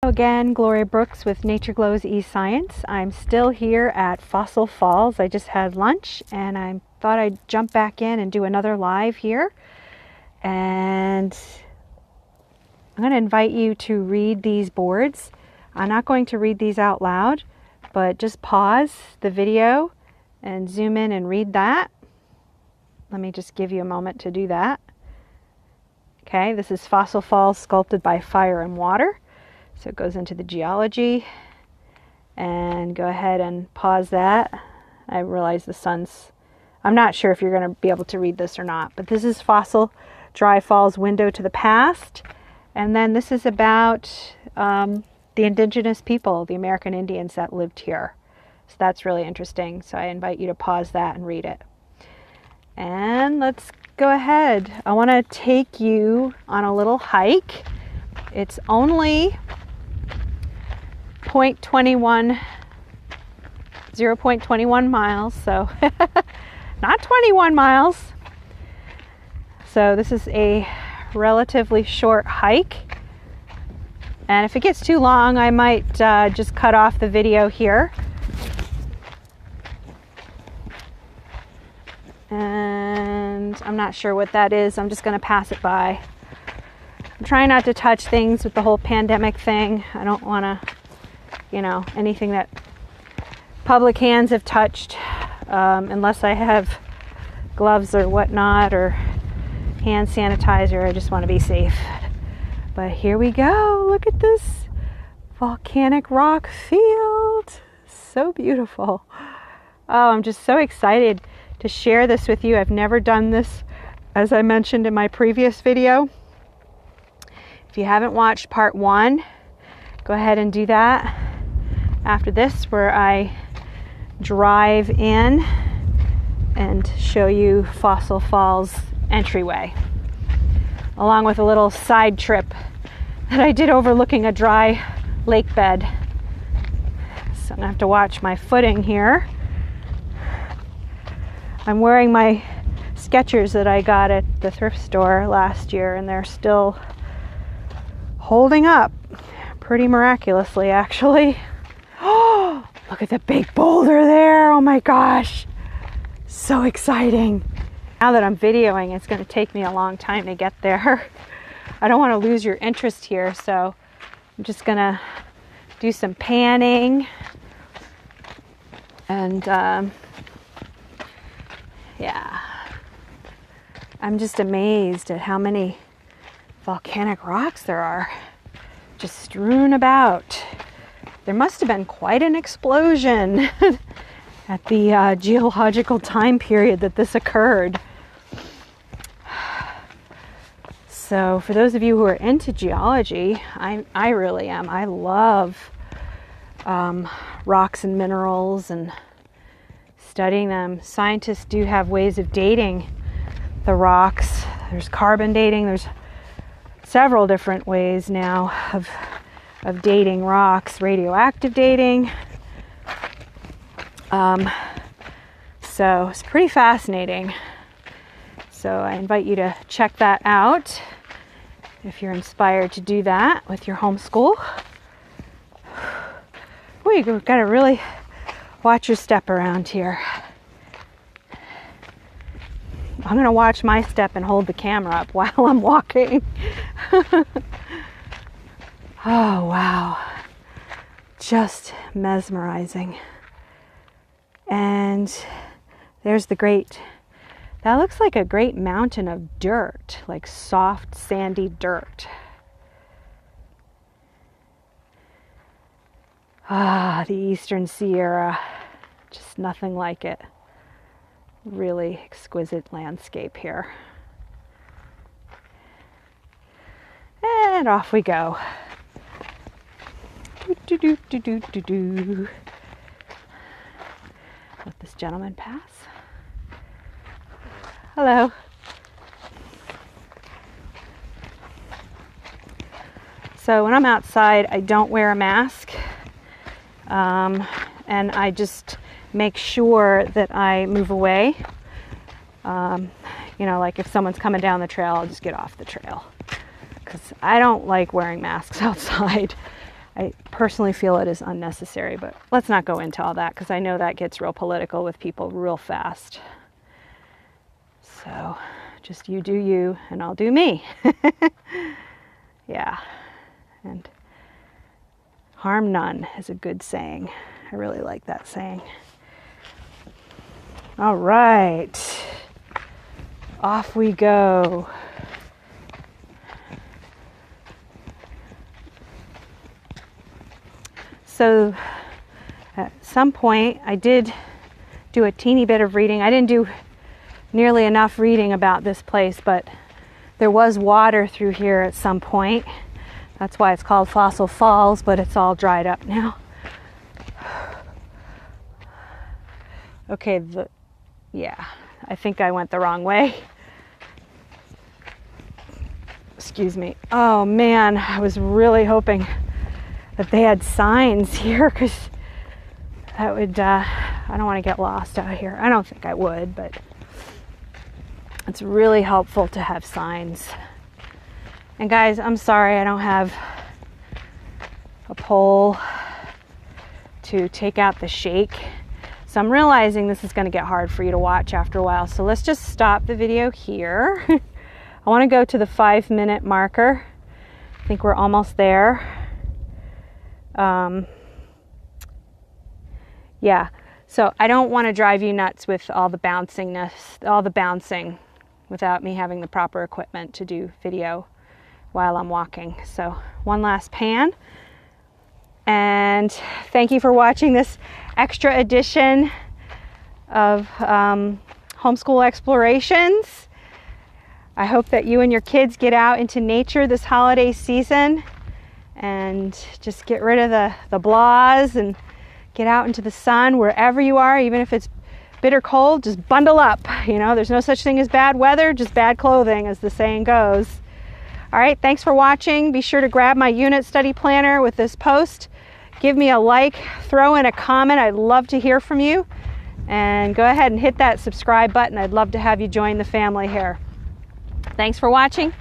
Again, Gloria Brooks with Nature Glows eScience. I'm still here at Fossil Falls. I just had lunch and I thought I'd jump back in and do another live here. And I'm going to invite you to read these boards. I'm not going to read these out loud, but just pause the video and zoom in and read that. Let me just give you a moment to do that. Okay, this is Fossil Falls sculpted by fire and water. So it goes into the geology, and go ahead and pause that. I realize the sun's, I'm not sure if you're going to be able to read this or not, but this is Fossil Dry Falls Window to the Past. And then this is about the indigenous people, the American Indians that lived here. So that's really interesting. So I invite you to pause that and read it. And let's go ahead. I want to take you on a little hike. It's only 0.21 miles, so not 21 miles. So this is a relatively short hike. And if it gets too long, I might just cut off the video here. And I'm not sure what that is. I'm just going to pass it by. I'm trying not to touch things with the whole pandemic thing. I don't want to, anything that public hands have touched, unless I have gloves or whatnot or hand sanitizer. I just want to be safe. But here we go. Look at this volcanic rock field. So beautiful. Oh, I'm just so excited to share this with you. I've never done this, as I mentioned in my previous video. If you haven't watched part 1, go ahead and do that after this, where I drive in and show you Fossil Falls entryway, along with a little side trip that I did overlooking a dry lake bed. So I'm gonna have to watch my footing here. I'm wearing my Skechers that I got at the thrift store last year, and they're still holding up pretty miraculously, actually. Oh, look at the big boulder there. Oh my gosh. So exciting. Now that I'm videoing, it's going to take me a long time to get there. I don't want to lose your interest here, so I'm just going to do some panning. And yeah, I'm just amazed at how many volcanic rocks there are just strewn about. There must have been quite an explosion at the geological time period that this occurred. So for those of you who are into geology, I really am. I love rocks and minerals and studying them. Scientists do have ways of dating the rocks. There's carbon dating. There's several different ways now of dating rocks. Radioactive dating. So it's pretty fascinating. So I invite you to check that out if you're inspired to do that with your homeschool. Well, you've got to really watch your step around here. I'm going to watch my step and hold the camera up while I'm walking. Oh, wow. Just mesmerizing. And there's the great, that looks like a great mountain of dirt, like soft, sandy dirt. Ah, the Eastern Sierra, just nothing like it. Really exquisite landscape here. And off we go. Do, do, do, do, do, do. Let this gentleman pass. Hello. So when I'm outside, I don't wear a mask. And I just make sure that I move away. Like if someone's coming down the trail, I'll just get off the trail. Because I don't like wearing masks outside. I personally feel it is unnecessary, but let's not go into all that because I know that gets real political with people real fast. So just you do you and I'll do me. Yeah. And harm none is a good saying. I really like that saying. All right. Off we go. So at some point I did do a teeny bit of reading. I didn't do nearly enough reading about this place, but there was water through here at some point. That's why it's called Fossil Falls, but it's all dried up now. Okay, yeah, I think I went the wrong way. Excuse me. Oh man, I was really hoping that they had signs here because that would, I don't want to get lost out here. I don't think I would, but it's really helpful to have signs. And guys, I'm sorry I don't have a pole to take out the shake. So I'm realizing this is going to get hard for you to watch after a while. So let's just stop the video here. I want to go to the 5-minute marker. I think we're almost there. Yeah, so I don't want to drive you nuts with all the bouncing without me having the proper equipment to do video while I'm walking. So one last pan. And thank you for watching this extra edition of Homeschool Explorations. I hope that you and your kids get out into nature this holiday season and just get rid of the blahs and get out into the sun wherever you are, even if it's bitter cold, just bundle up. You know, there's no such thing as bad weather, just bad clothing, as the saying goes. All right, thanks for watching. Be sure to grab my unit study planner with this post. Give me a like, throw in a comment. I'd love to hear from you. And go ahead and hit that subscribe button. I'd love to have you join the family here. Thanks for watching.